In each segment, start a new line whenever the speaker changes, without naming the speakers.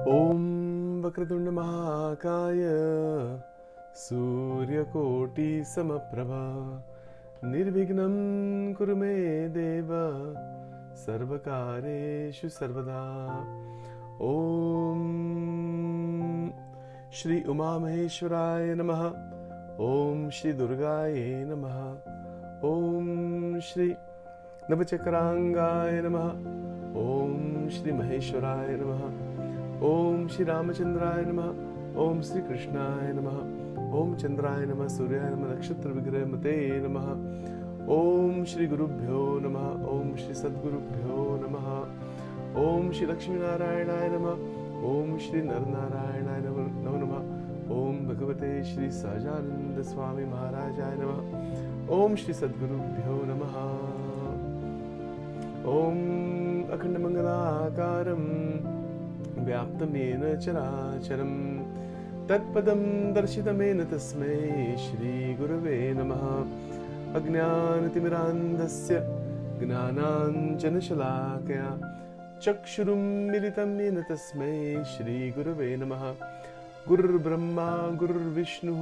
Om Vakratunda Mahakaya Suryakoti Samaprabha Nirvignam Kurume Deva Sarvakareshu Sarvada. Om Shri Uma Maheshwaraya Namaha. Om Shri Durgaye Namaha. Om Shri Navachakrangaya Namaha. Om Shri Maheshwaraya Namaha. Om Shri Ramachandraya Namaha. Om Shri Krishnaya Namaha. Om Chandraya Namaha. Suryaya Namaha. Nakshatra Vigraha Mate Namaha. Om Shri Gurubhyo Namaha. Om Shri Sadgurubhyo Namaha. Om Shri Lakshmi Narayana Namaha. Om Shri Narnarayana Namaha. Om Bhagavate Shri Sajananda Swami Maharajaya Namaha. Om Shri Sadgurubhyo Namaha. Om Akhandamangala Vyaptamena Characharam Tatpadam Darshitamena Tasmai Shri Gurave Namaha. Ajnanatimirandasya Gnananjana Shalakaya Chakshurum Militam Yena Tasmai Shri Gurave Namaha. Gurur Brahma Gurur Vishnu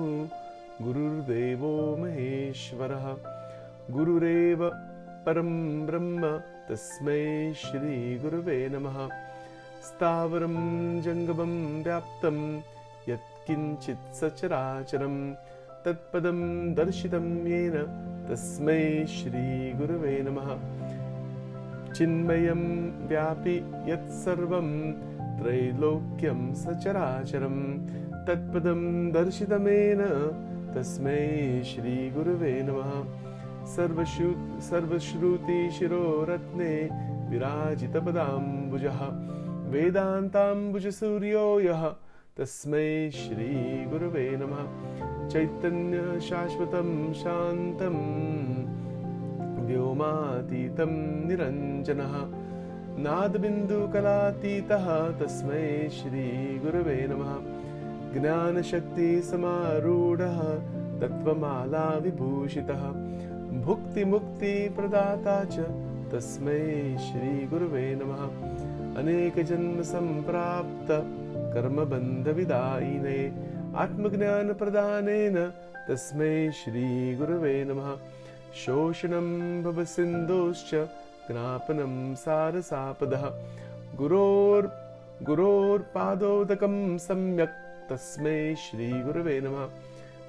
Gurur Devo Maheshwaraha Gurureva Param Brahma Tasmai Shri Gurave Namaha. Stavaram Jangabam Vyaptam Yat Kinchit Sacharacharam Tatpadam Darshitam Yena Tasmai Shri Gurave Namaha. Chinmayam Vyapi Yat Sarvam Trailokyam Sacharacharam Tatpadam Darshitamena Tasmai Shri Gurave Namaha. Sarvashruti Shiro Ratne Virajitapadam Bujaha Vedantam Bujasuryo Yaha Tasmai Shri Gurave Namaha. Chaitanya Shashvatam Shantam Vyomatitam Niranjanaha Nadabindu Kalatitaha Tasmai Shri Gurave Namaha. Gnana Shakti Samarudaha Tattvamala Vibhushitaha Bhukti Mukti Pradata Cha Tasmai Shri Gurave Namaha. Aneka Janma Samprapta Karma Bandha Vidaine Atmagnan Pradhanena Tasmai Shri Gurave Namaha. Shoshanam Bhavasindoscha Gnapanam Sarasapadaha Guror Padodakam Samyak Tasmai Shri Gurave Namaha.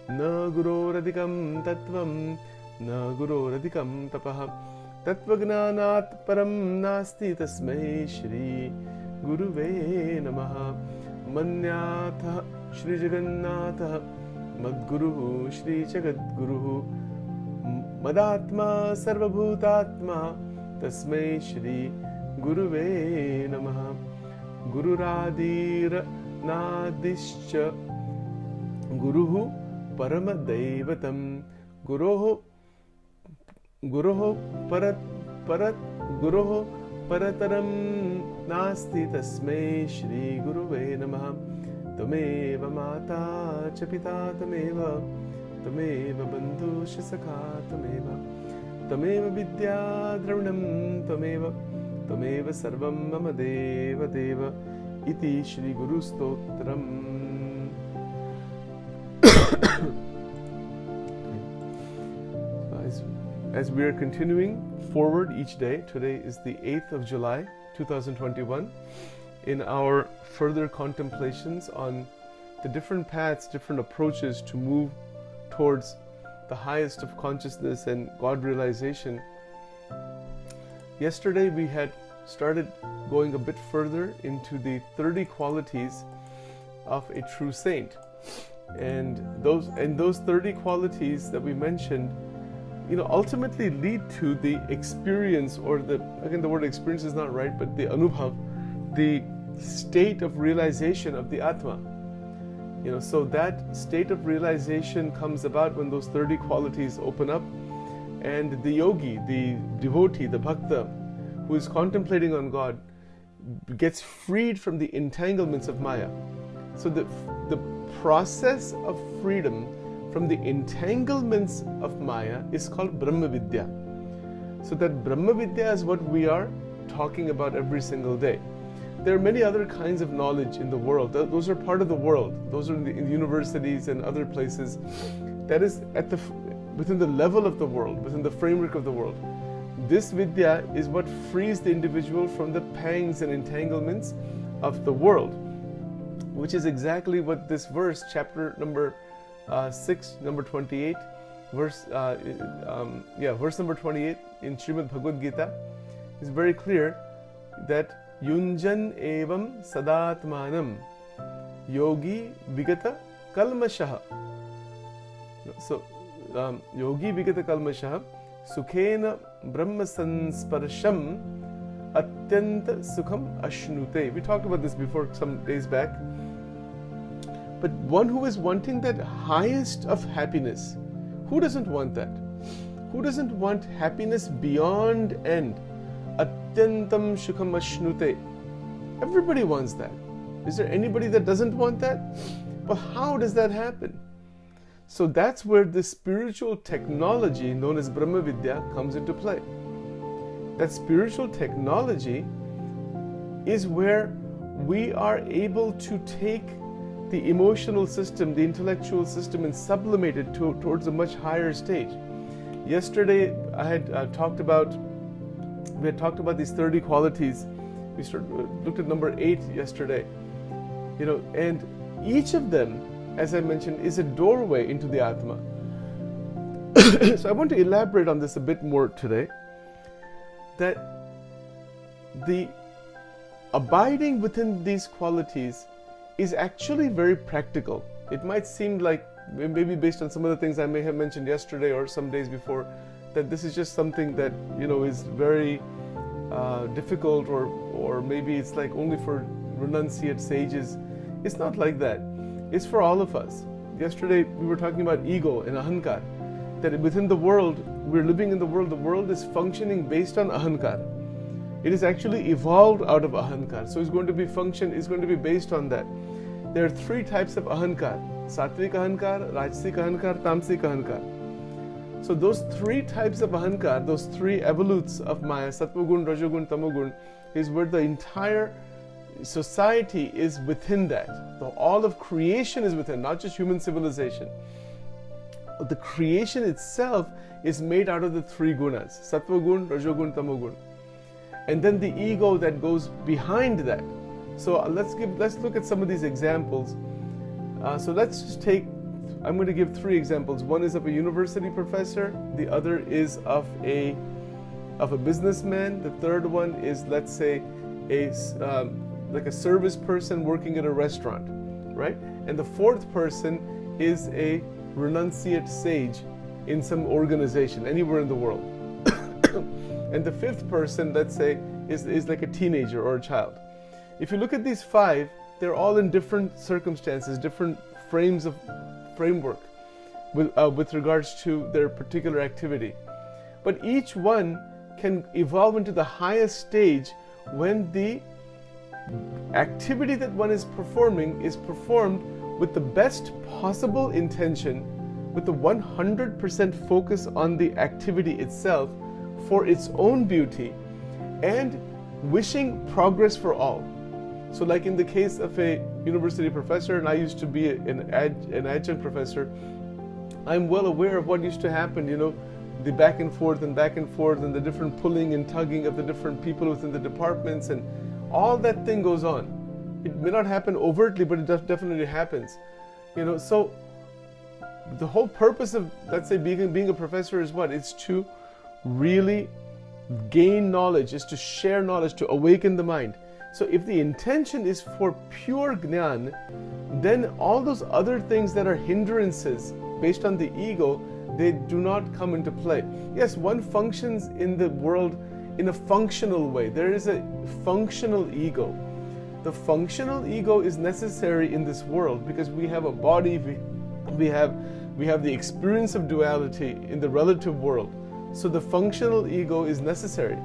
Na Guroradikam Tattvam Na Guroradikam Tapaha Tatvagnanat Param Nasti Tasmai Shri Gurave Namaha. Manyatha Shri Jagannatha Madguruhu Shri Jagadguruhu Madatma Sarvabhutatma Tasmai Shri Gurave Namaha. Gururadir Nadischa Guruhu Paramadaivatam Guroho Parataram Nasti Tasmai Shri Gurave Namaha. Tameva Mata Chapita Tameva Tameva Bandhu Shasakha Tameva Tameva Vidya Dravnam Tameva Sarvam Mama Deva Deva Iti Shri Guru Stotram. As we are continuing forward each day, today is the 8th of July 2021, in our further contemplations on the different paths, different approaches to move towards the highest of consciousness and God realization. Yesterday we had started going a bit further into the 30 qualities of a true saint. And those 30 qualities that we mentioned, ultimately lead to the experience, or the word experience is not right, but the anubhav, the state of realization of the Atma. So that state of realization comes about when those 30 qualities open up, and the yogi, the devotee, the bhakta, who is contemplating on God, gets freed from the entanglements of Maya. So the process of freedom from the entanglements of Maya is called Brahma Vidya. So that Brahma Vidya is what we are talking about every single day. there are many other kinds of knowledge in the world. Those are part of the world. Those are in universities and other places. That is within the level of the world, within the framework of the world. This vidya is what frees the individual from the pangs and entanglements of the world, which is exactly what this verse, chapter number 6, number 28, verse number 28 in Srimad Bhagavad Gita is very clear that Yunjan evam sadatmanam yogi vigata kalmashaha. So, yogi vigata kalmashaha sukhena brahma sansparsham atyanta sukham ashnute. We talked about this before some days back. But one who is wanting that highest of happiness, who doesn't want that? Who doesn't want happiness beyond end? Atyantam sukham ashnute. Everybody wants that. Is there anybody that doesn't want that? But how does that happen? So that's where the spiritual technology known as Brahma Vidya comes into play. That spiritual technology is where we are able to take the emotional system, the intellectual system, and sublimate it towards a much higher stage. Yesterday, I had talked about these 30 qualities. We looked at number 8 yesterday, and each of them, as I mentioned, is a doorway into the Atma. So I want to elaborate on this a bit more today, that the abiding within these qualities is actually very practical. It might seem like, maybe based on some of the things I may have mentioned yesterday or some days before, that this is just something that is very difficult, or maybe it's like only for renunciate sages. It's not like that. It's for all of us. Yesterday we were talking about ego and ahankar, that within the world, we're living in the world is functioning based on ahankar. It is actually evolved out of ahankar. So it's going to be based on that. There are 3 types of ahankar: sattvic ahankar, rajasic ahankar, tamasic ahankar. So those 3 types of ahankar, those 3 evolutes of Maya, sattvagun, rajagun, tamogun, is where the entire society is within that. All of creation is within, not just human civilization. The creation itself is made out of the 3 gunas: sattvagun, rajagun, tamogun. And then the ego that goes behind that. So let's look at some of these examples. So let's just I'm going to give 3 examples. One is of a university professor. The other is of a businessman. The third one is, let's say, like a service person working at a restaurant, right? And the 4th person is a renunciate sage in some organization, anywhere in the world. And the 5th person, let's say, is like a teenager or a child. If you look at these 5, they're all in different circumstances, different framework with regards to their particular activity. But each one can evolve into the highest stage when the activity that one is performing is performed with the best possible intention, with the 100% focus on the activity itself for its own beauty, and wishing progress for all. So like in the case of a university professor, and I used to be an adjunct professor, I'm well aware of what used to happen, the back and forth and the different pulling and tugging of the different people within the departments, and all that thing goes on. It may not happen overtly, but it definitely happens. So the whole purpose of, let's say, being a professor is what? It's to really gain knowledge, is to share knowledge, to awaken the mind. So if the intention is for pure Jnana, then all those other things that are hindrances based on the ego, they do not come into play. Yes, one functions in the world in a functional way. There is a functional ego. The functional ego is necessary in this world because we have a body, we have the experience of duality in the relative world. So the functional ego is necessary.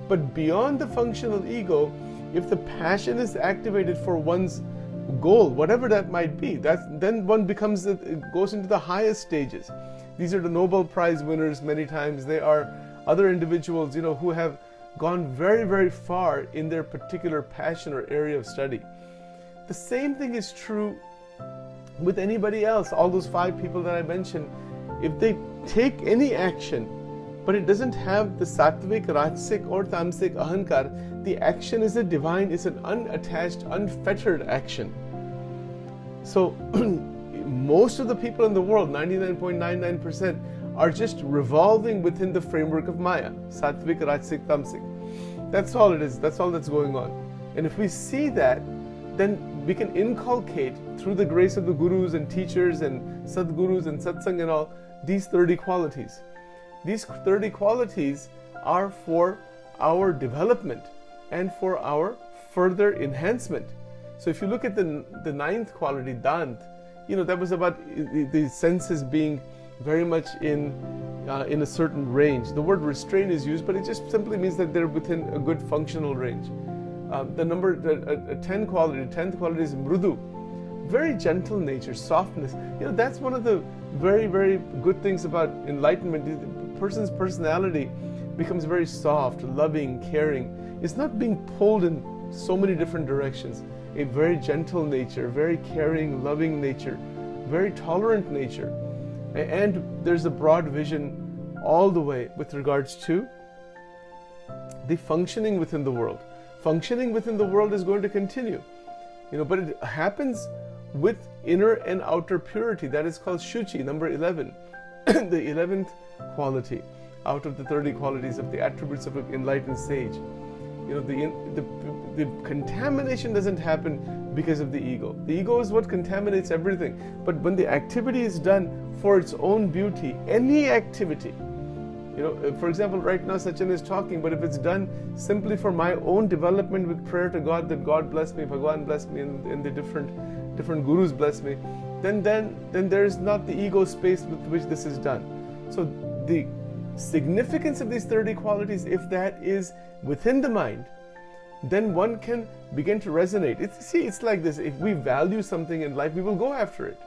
But beyond the functional ego, if the passion is activated for one's goal, whatever that might be, then one goes into the highest stages. These are the Nobel Prize winners many times. They are other individuals, who have gone very, very far in their particular passion or area of study. The same thing is true with anybody else. All those 5 people that I mentioned, if they take any action, but it doesn't have the sattvic, rajasic or tamasic ahankar, the action is a divine, is an unattached, unfettered action. So most of the people in the world, 99.99%, are just revolving within the framework of Maya, sattvic, rajasic, tamasic. That's all it is. That's all that's going on. And if we see that, then we can inculcate through the grace of the gurus and teachers and sadgurus and satsang and all, these 30 qualities. These 30 qualities are for our development and for our further enhancement. So if you look at the 9th quality, Dant, that was about the senses being very much in a certain range. The word restraint is used, but it just simply means that they're within a good functional range. The 10th quality is Mrudu, very gentle nature, softness. That's one of the very, very good things about enlightenment. The person's personality becomes very soft, loving, caring. It's not being pulled in so many different directions. A very gentle nature, very caring, loving nature, very tolerant nature. And there's a broad vision all the way with regards to the functioning within the world. Functioning within the world is going to continue, but it happens with inner and outer purity. That is called Shuchi, number 11, the 11th quality out of the 30 qualities of the attributes of an enlightened sage. The contamination doesn't happen because of the ego. The ego is what contaminates everything. But when the activity is done for its own beauty, any activity, for example, right now Sachin is talking, but if it's done simply for my own development with prayer to God, that God bless me, Bhagwan bless me, and the different gurus bless me, then there is not the ego space with which this is done. So the significance of these 30 qualities, if that is within the mind, then one can begin to resonate. It's like this. If we value something in life, we will go after it.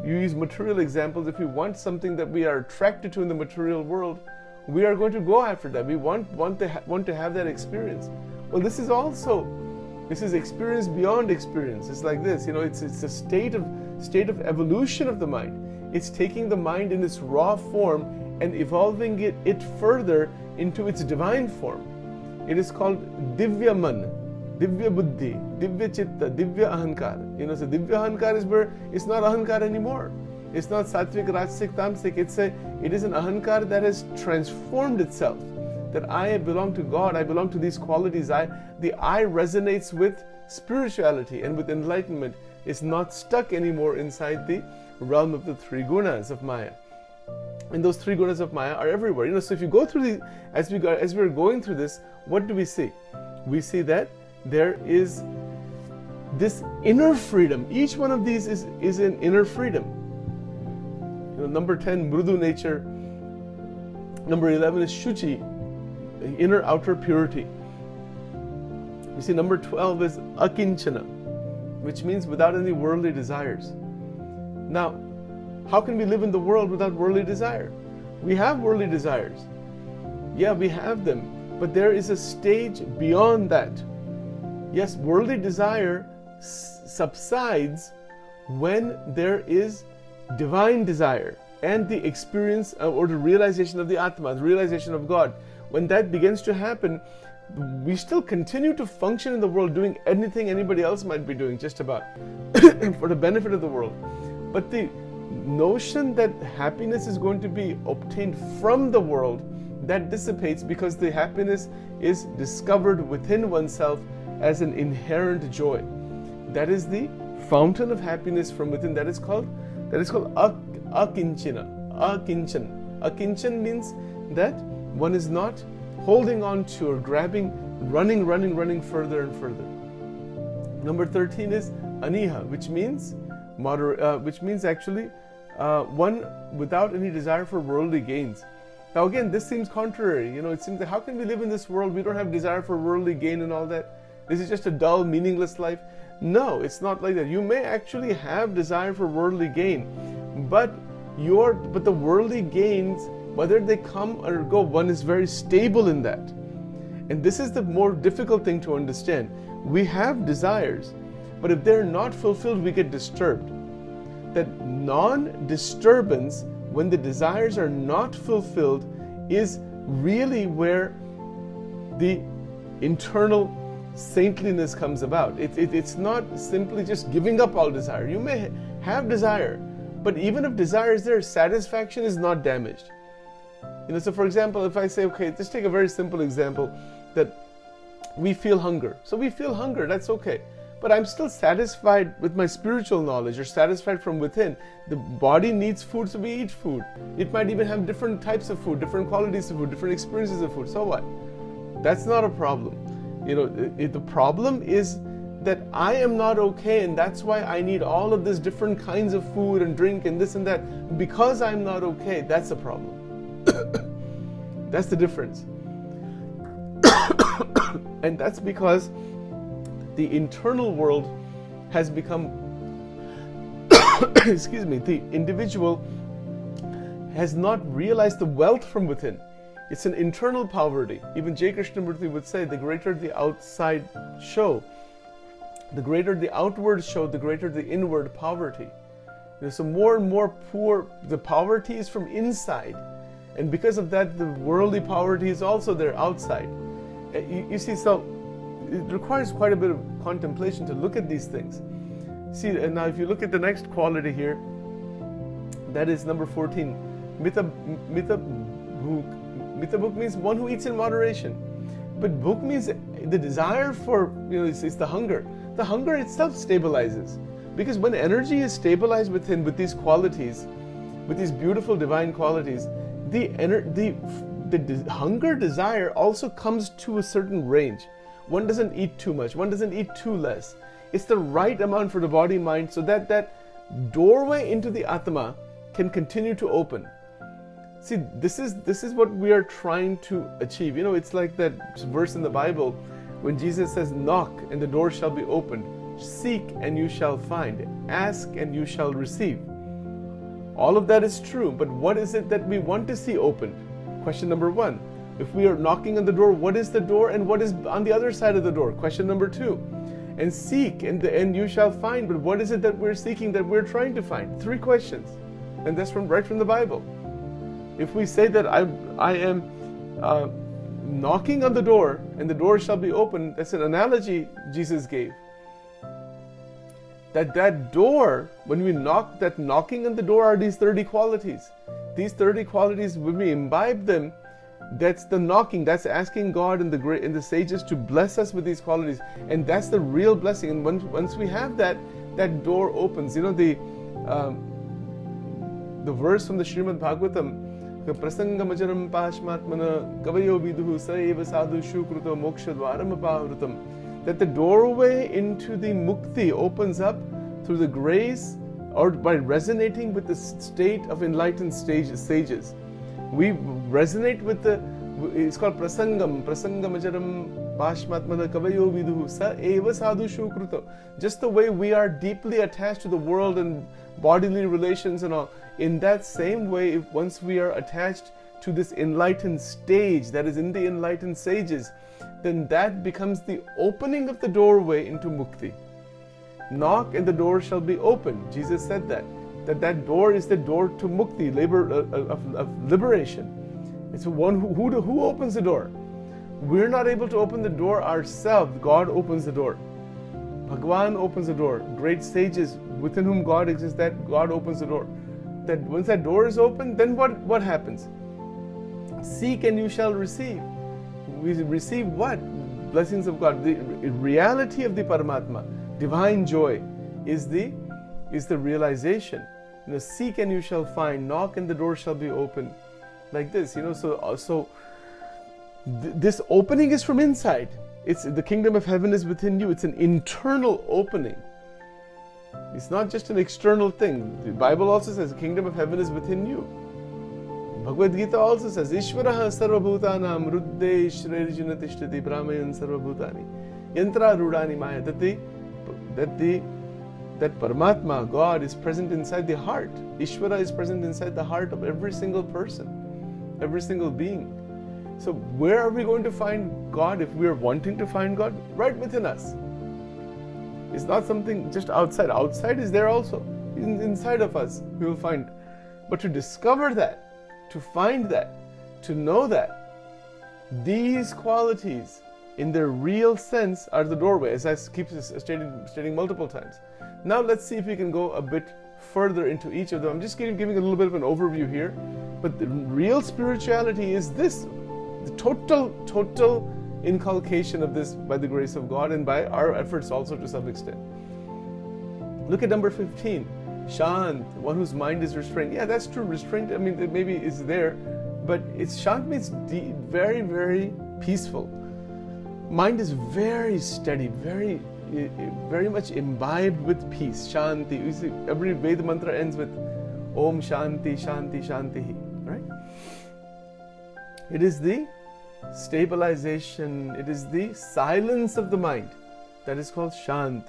You use material examples. If we want something that we are attracted to in the material world, we are going to go after that. We want to have that experience. Well, this is experience beyond experience. It's like this. It's a state of evolution of the mind. It's taking the mind in its raw form and evolving it further into its divine form. It is called Divya Man, Divya Buddhi, Divya Chitta, Divya Ahankar. So Divya Ahankar is where it's not Ahankar anymore. It's not Sattvic, Rajasic, Tamasic. It is an Ahankar that has transformed itself. That I belong to God, I belong to these qualities. The I resonates with spirituality and with enlightenment. It's not stuck anymore inside the realm of the 3 gunas of Maya. And those 3 gunas of Maya are everywhere. So if you go through as we're going through this, what do we see? We see that there is this inner freedom. Each one of these is an inner freedom. Number 10, Mrudu nature. Number 11 is Shuchi, inner outer purity. You see, number 12 is Akinchana, which means without any worldly desires. Now, how can we live in the world without worldly desire? We have worldly desires. Yeah, we have them. But there is a stage beyond that. Yes, worldly desire subsides when there is divine desire and the experience or the realization of the Atma, the realization of God. When that begins to happen, we still continue to function in the world doing anything anybody else might be doing, just about, for the benefit of the world. But the notion that happiness is going to be obtained from the world, that dissipates because the happiness is discovered within oneself as an inherent joy. That is the fountain of happiness from within. That is called akinchana. Akinchan means that one is not holding on to or grabbing, running further and further. Number 13 is aniha, which means actually one without any desire for worldly gains. Now again, this seems contrary. It seems that how can we live in this world? We don't have desire for worldly gain and all that. This is just a dull, meaningless life. No, it's not like that. You may actually have desire for worldly gain, but the worldly gains, whether they come or go, one is very stable in that. And this is the more difficult thing to understand. We have desires, but if they're not fulfilled, we get disturbed. That non-disturbance, when the desires are not fulfilled, is really where the internal saintliness comes about. It's not simply just giving up all desire. You may have desire, but even if desire is there, satisfaction is not damaged. So for example, if I say, okay, just take a very simple example, that we feel hunger. So we feel hunger, that's okay. But I'm still satisfied with my spiritual knowledge, or satisfied from within. The body needs food, so we eat food. It might even have different types of food, different qualities of food, different experiences of food. So what? That's not a problem. The problem is that I am not okay, and that's why I need all of this different kinds of food and drink and this and that. Because I'm not okay, that's the problem. That's the difference. And that's because the internal world has become, excuse me, the individual has not realized the wealth from within. It's an internal poverty. Even J. Krishnamurti would say, the greater the outside show, the greater the outward show, the greater the inward poverty. So more and more poor, the poverty is from inside. And because of that, the worldly poverty is also there outside. You see, so it requires quite a bit of contemplation to look at these things. See, and now if you look at the next quality here, that is number 14. Mita bhuk. Mita bhuk means one who eats in moderation. But bhuk means the desire for, it's the hunger. The hunger itself stabilizes. Because when energy is stabilized within with these qualities, with these beautiful divine qualities, the hunger desire also comes to a certain range. One doesn't eat too much, one doesn't eat too less. It's the right amount for the body mind, so that that doorway into the Atma can continue to open. See, this is what we are trying to achieve. It's like that verse in the Bible when Jesus says, knock and the door shall be opened. Seek and you shall find. Ask and you shall receive. All of that is true, but what is it that we want to see opened? Question number 1. If we are knocking on the door, what is the door and what is on the other side of the door? Question number 2. And seek and you shall find, but what is it that we're seeking, that we're trying to find? 3 questions. And that's right from the Bible. If we say that I am knocking on the door and the door shall be open, that's an analogy Jesus gave. That door, when we knock, that knocking on the door are these 30 qualities. These 30 qualities, when we imbibe them, that's the knocking, that's asking God and the sages to bless us with these qualities. And that's the real blessing. And once we have that door opens. The verse from the Srimad Bhagavatam, Prasangamajaram Pashmatmana Kavayo Viduhu Saeva Sadhu Shukruto Moksha Dwaram Apavrutam, that the doorway into the mukti opens up through the grace or by resonating with the state of enlightened sages. We resonate with it's called Prasangam, Prasangamajaram Pashmatmana Kavayo Viduhu Saeva Sadhu Shukruto. Just the way we are deeply attached to the world and bodily relations and all, in that same way, once we are attached to this enlightened stage that is in the enlightened sages, then that becomes the opening of the doorway into mukti. Knock and the door shall be opened. Jesus said that door is the door to mukti, of liberation. It's one who opens the door. We're not able to open the door ourselves. God opens the door. Bhagwan opens the door. Great sages within whom God exists, that God opens the door. That once that door is open, then what happens? Seek and you shall receive. We receive what? Blessings of God. The reality of the Paramatma, divine joy, is the realization. Seek and you shall find. Knock and the door shall be open. Like this, So this opening is from inside. It's the kingdom of heaven is within you. It's an internal opening. It's not just an external thing. The Bible also says the kingdom of heaven is within you. Bhagavad Gita also says, Ishvaraha sarvabhutanam ruddhe shrirjuna tishtati brahmayan sarvabhutani yantra rudani maya. That Paramatma, God, is present inside the heart. Ishvara is present inside the heart of every single person, every single being. So where are we going to find God if we are wanting to find God? Right within us. It's not something just outside. Outside is there also. Inside of us we will find. But to discover that, to find that, to know that, these qualities in their real sense are the doorway, as I keep stating multiple times. Now let's see if we can go a bit further into each of them. I'm just giving a little bit of an overview here. But the real spirituality is this, the total inculcation of this by the grace of God and by our efforts also to some extent. Look at number 15. Shant, one whose mind is restrained. Yeah, that's true. Restraint, I mean, it maybe is there, but Shant means very, very peaceful. Mind is very steady, very much imbibed with peace. Shanti. You see, every Veda mantra ends with Om Shanti, Shanti, Shanti. Right? It is the stabilization, it is the silence of the mind. That is called Shant.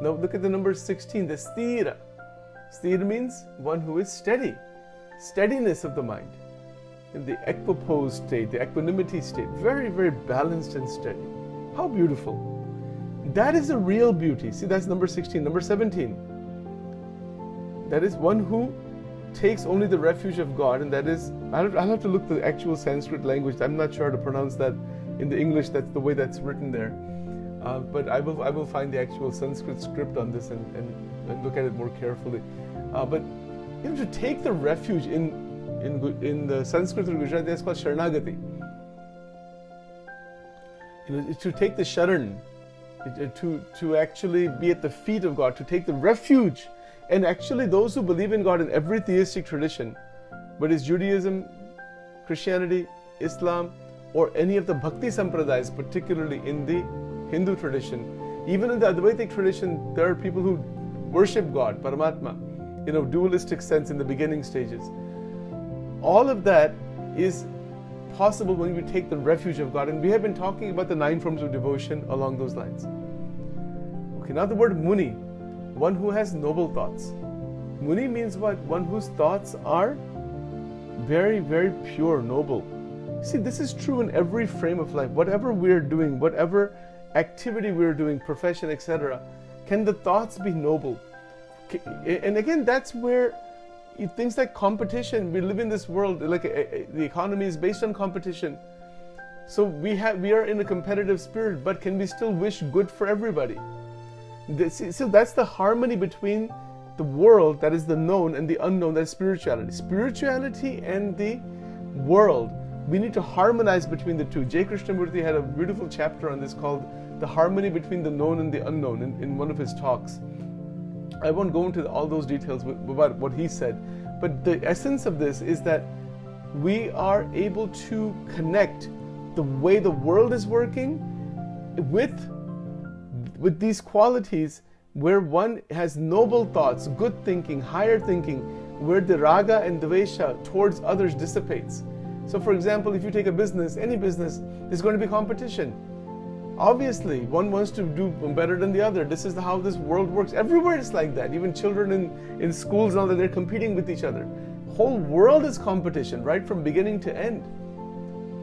Now look at the number 16, the Sthira. Sthira means one who is steady. Steadiness of the mind. In the equipoise state, the equanimity state. Very, very balanced and steady. How beautiful. That is a real beauty. See, that's number 16. Number 17. That is one who takes only the refuge of God, and that is, I'll have to look the actual Sanskrit language. I'm not sure how to pronounce that in the English. That's the way that's written there. But I will find the actual Sanskrit script on this and look at it more carefully. But to take the refuge in the Sanskrit or Gujarati, that's called Sharanagati. To take the Sharan, to actually be at the feet of God, to take the refuge. And actually those who believe in God in every theistic tradition, whether it's Judaism, Christianity, Islam, or any of the Bhakti Sampradayas, particularly in the Hindu tradition, even in the Advaitic tradition, there are people who worship God, Paramatma, in a dualistic sense in the beginning stages. All of that is possible when we take the refuge of God, and we have been talking about the 9 forms of devotion along those lines. Okay, now the word Muni, one who has noble thoughts. Muni means what? One whose thoughts are very, very pure, noble. See, this is true in every frame of life. Whatever we're doing, whatever activity we're doing, profession, etc., can the thoughts be noble? And again, that's where things like competition, we live in this world, like the economy is based on competition. So we are in a competitive spirit, but can we still wish good for everybody? So that's the harmony between the world, that is the known, and the unknown, that is spirituality. Spirituality and the world, we need to harmonize between the two. J. Krishnamurti had a beautiful chapter on this called The Harmony Between the Known and the Unknown in one of his talks. I won't go into all those details about what he said, but the essence of this is that we are able to connect the way the world is working with these qualities where one has noble thoughts, good thinking, higher thinking, where the raga and dvesha towards others dissipates. So for example, if you take a business, any business, there's going to be competition. Obviously, one wants to do better than the other. This is how this world works. Everywhere it's like that. Even children in schools and all that, they're competing with each other. Whole world is competition, right from beginning to end.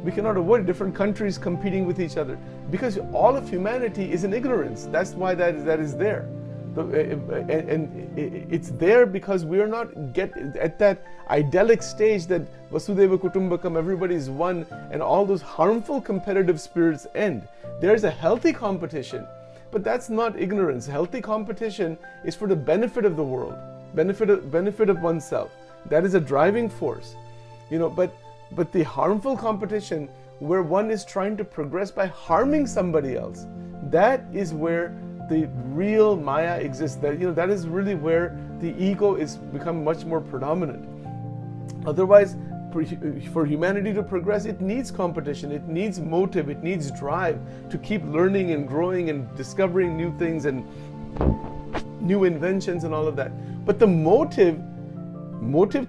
We cannot avoid different countries competing with each other because all of humanity is in ignorance. That's why that is there. And it's there because we are not at that idyllic stage that Vasudeva Kutumbakam, everybody is one, and all those harmful competitive spirits end. There's a healthy competition, but that's not ignorance. Healthy competition is for the benefit of the world, benefit of oneself. That is a driving force, But the harmful competition, where one is trying to progress by harming somebody else, that is where the real Maya exists. That is really where the ego is become much more predominant. Otherwise, for humanity to progress, it needs competition, it needs motive, it needs drive to keep learning and growing and discovering new things and new inventions and all of that. But the motive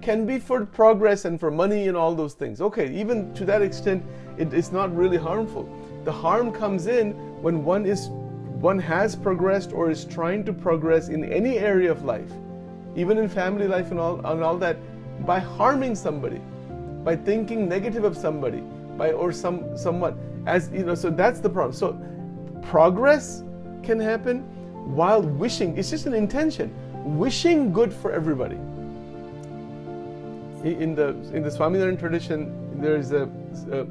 can be for progress and for money and all those things. Okay, even to that extent, it's not really harmful. The harm comes in when one has progressed or is trying to progress in any area of life, even in family life and all that, by harming somebody, by thinking negative of somebody, or somewhat, as you know. So that's the problem. So progress can happen while wishing. It's just an intention, wishing good for everybody. In the Swaminarayan tradition, there are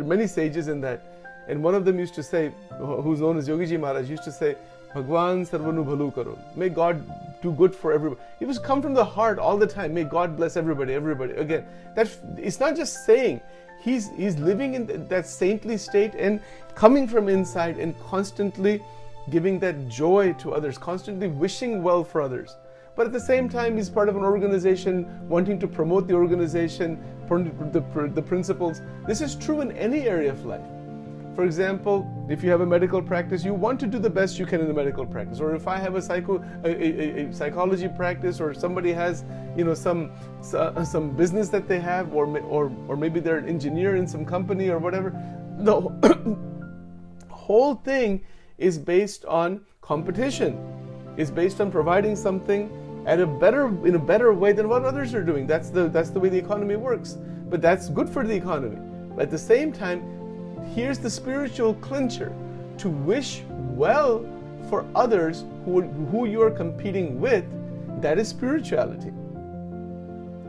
many sages in that, and one of them used to say, who's known as Yogiji Maharaj, used to say, Bhagwan sarvanu bhalu karo. May God do good for everybody. It was come from the heart all the time. May God bless everybody. Again, it's not just saying. He's living in that saintly state and coming from inside and constantly giving that joy to others, constantly wishing well for others. But at the same time, he's part of an organization, wanting to promote the organization, the principles. This is true in any area of life. For example, if you have a medical practice, you want to do the best you can in the medical practice. Or if I have a psychology practice, or somebody has, you know, some business that they have, or maybe they're an engineer in some company or whatever. The whole thing is based on competition. It's based on providing something in a better way than what others are doing. That's the way the economy works. But that's good for the economy. But at the same time, here's the spiritual clincher: to wish well for others who you are competing with. That is spirituality.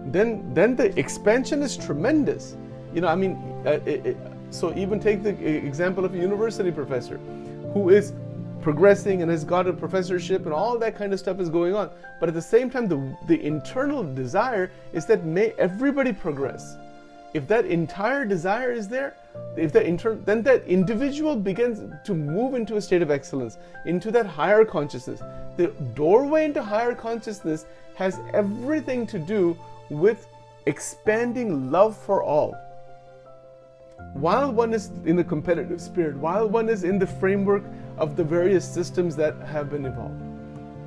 Then the expansion is tremendous. You know, I mean, so even take the example of a university professor who is progressing and has got a professorship and all that kind of stuff is going on. But at the same time, the internal desire is that may everybody progress. If that entire desire is there, then that individual begins to move into a state of excellence, into that higher consciousness. The doorway into higher consciousness has everything to do with expanding love for all. While one is in the competitive spirit, while one is in the framework of the various systems that have been evolved.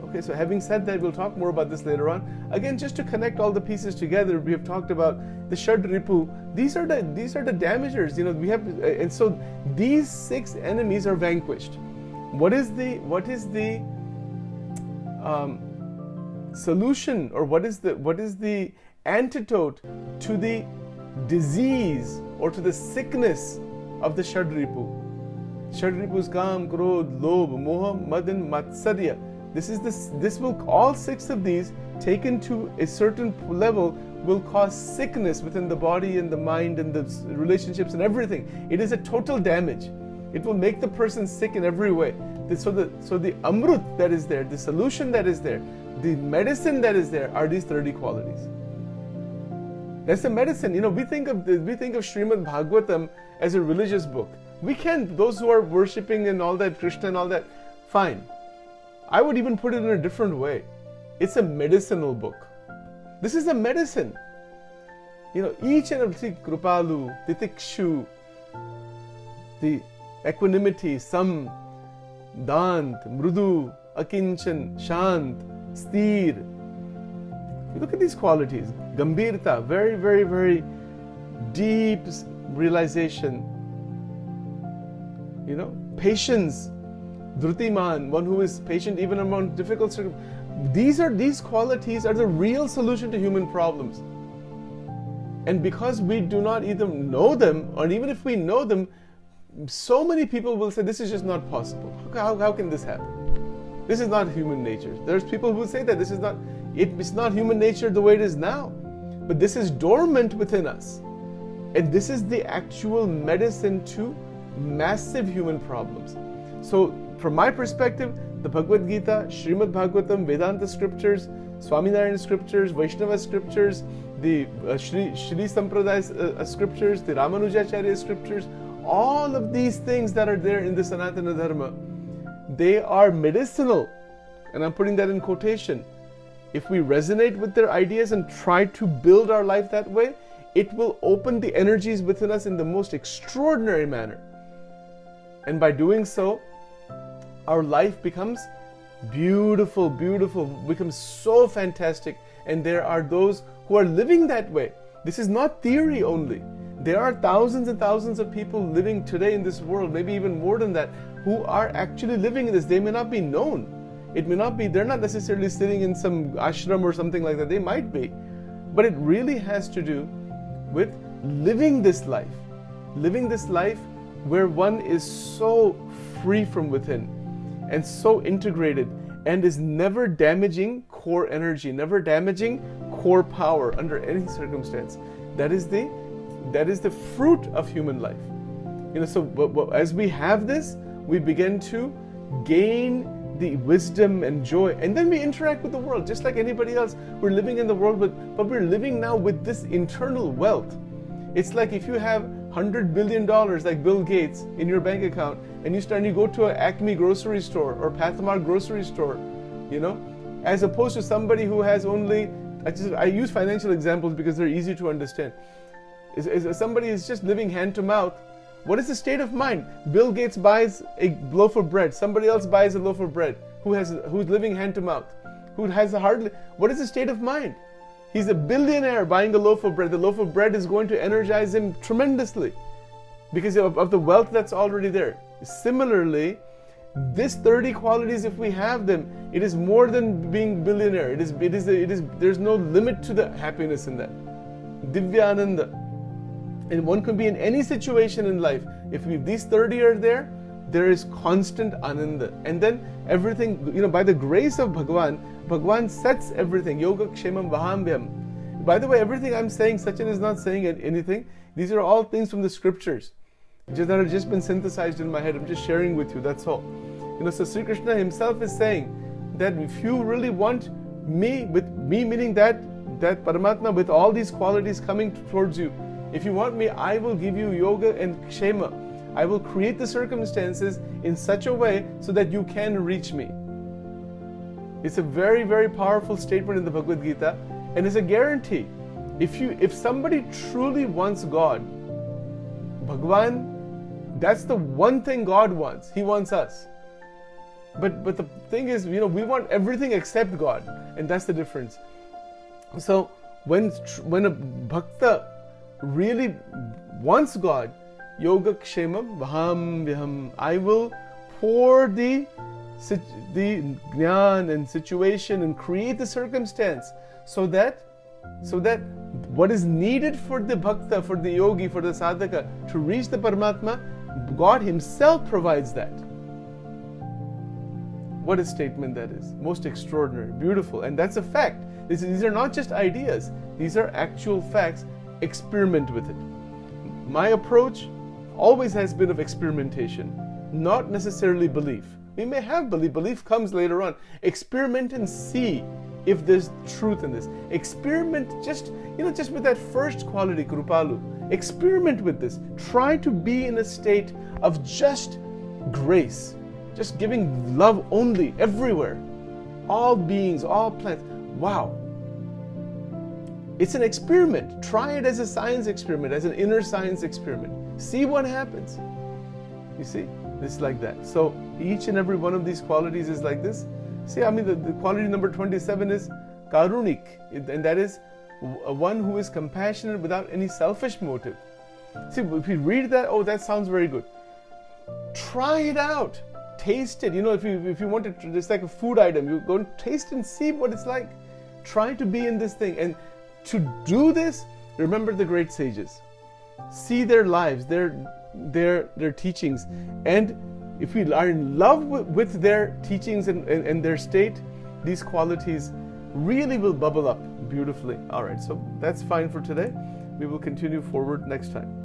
Okay, so having said that, we'll talk more about this later on. Again, just to connect all the pieces together, we have talked about the Shad Ripu. These are the damagers. You know, we have, and so these 6 enemies are vanquished. What is the solution, or what is the antidote to the disease or to the sickness of the Shad Ripu? Shad Ripus: Kam, Krodh, Lobh, Moha, Mad and Matsarya. This will, all 6 of these taken to a certain level will cause sickness within the body and the mind and the relationships and everything. It is a total damage. It will make the person sick in every way. So the amrut that is there, the solution that is there, the medicine that is there are these 30 qualities. That's the medicine. You know, we think of Srimad Bhagavatam as a religious book. We can, those who are worshipping and all that, Krishna and all that, fine. I would even put it in a different way. It's a medicinal book. This is a medicine. You know, each and every Krupalu, Titikshu, the equanimity, Sam, Dant, Mrudu, Akinchan, Shant, Sthir. You look at these qualities. Gambhirta, very, very, very deep realization. You know, patience, Drutiman, one who is patient even among difficult circumstances. These qualities are the real solution to human problems. And because we do not either know them, or even if we know them, so many people will say, this is just not possible. How can this happen? This is not human nature. There's people who say that it's not human nature the way it is now. But this is dormant within us. And this is the actual medicine to massive human problems. So, from my perspective, the Bhagavad Gita, Srimad Bhagavatam, Vedanta scriptures, Swaminarayan scriptures, Vaishnava scriptures, the Shri Sampradaya scriptures, the Ramanujacharya scriptures, all of these things that are there in the Sanatana Dharma, they are medicinal. And I'm putting that in quotation. If we resonate with their ideas and try to build our life that way, it will open the energies within us in the most extraordinary manner. And by doing so, our life becomes beautiful, becomes so fantastic. And there are those who are living that way. This is not theory only. There are thousands and thousands of people living today in this world, maybe even more than that, who are actually living in this. They may not be known. It may not be, they're not necessarily sitting in some ashram or something like that. They might be. But it really has to do with living this life. living this life where one is so free from within and so integrated and is never damaging core energy, never damaging core power under any circumstance. That is the fruit of human life. So as we have this, we begin to gain the wisdom and joy, and then we interact with the world just like anybody else. We're living in the world, but we're living now with this internal wealth. It's like if you have $100 billion like Bill Gates in your bank account, and you go to an Acme grocery store or Pathmark grocery store, as opposed to somebody who has only, I use financial examples because they're easy to understand. Somebody is just living hand to mouth. What is the state of mind? Bill Gates buys a loaf of bread. Somebody else buys a loaf of bread. Who's living hand to mouth? What is the state of mind? He's a billionaire buying a loaf of bread. The loaf of bread is going to energize him tremendously because of the wealth that's already there. Similarly, this 30 qualities, if we have them, it is more than being billionaire. There's no limit to the happiness in that. Divyananda. And one could be in any situation in life. If these 30 are there, there is constant ananda. And then everything, by the grace of Bhagwan sets everything. Yoga kshemam vahambhyam. By the way, everything I'm saying, Sachin is not saying anything. These are all things from the scriptures that have just been synthesized in my head. I'm just sharing with you, that's all. So Sri Krishna himself is saying that if you really want me, with me meaning that Paramatma with all these qualities coming towards you, if you want me, I will give you yoga and kshema. I will create the circumstances in such a way so that you can reach me. It's a very, very powerful statement in the Bhagavad Gita, and it's a guarantee. If somebody truly wants God, Bhagwan, that's the one thing God wants. He wants us. But the thing is, we want everything except God, and that's the difference. So when a bhakta really wants God, yoga kshemam vaham vyaham, I will pour the jnana and situation and create the circumstance so that what is needed for the bhakta, for the yogi, for the sadhaka to reach the Paramatma, God himself provides that. What a statement that is. Most extraordinary, beautiful, and that's a fact. These are not just ideas, these are actual facts. Experiment with it. My approach always has been of experimentation, not necessarily belief. We may have belief comes later on. Experiment and see if there's truth in this. Experiment just with that first quality, Krupalu. Experiment with this. Try to be in a state of just grace, just giving love only everywhere. All beings, all plants. Wow. It's an experiment. Try it as a science experiment, as an inner science experiment. See what happens. You see? It's like that. So each and every one of these qualities is like this. See, the quality number 27 is karunik, and that is one who is compassionate without any selfish motive. See, if you read that, that sounds very good. Try it out. Taste it. If you want to, it's like a food item. You go and taste and see what it's like. Try to be in this thing. And to do this, remember the great sages. See their lives, their teachings. And if we are in love with their teachings and their state, these qualities really will bubble up beautifully. All right, so that's fine for today. We will continue forward next time.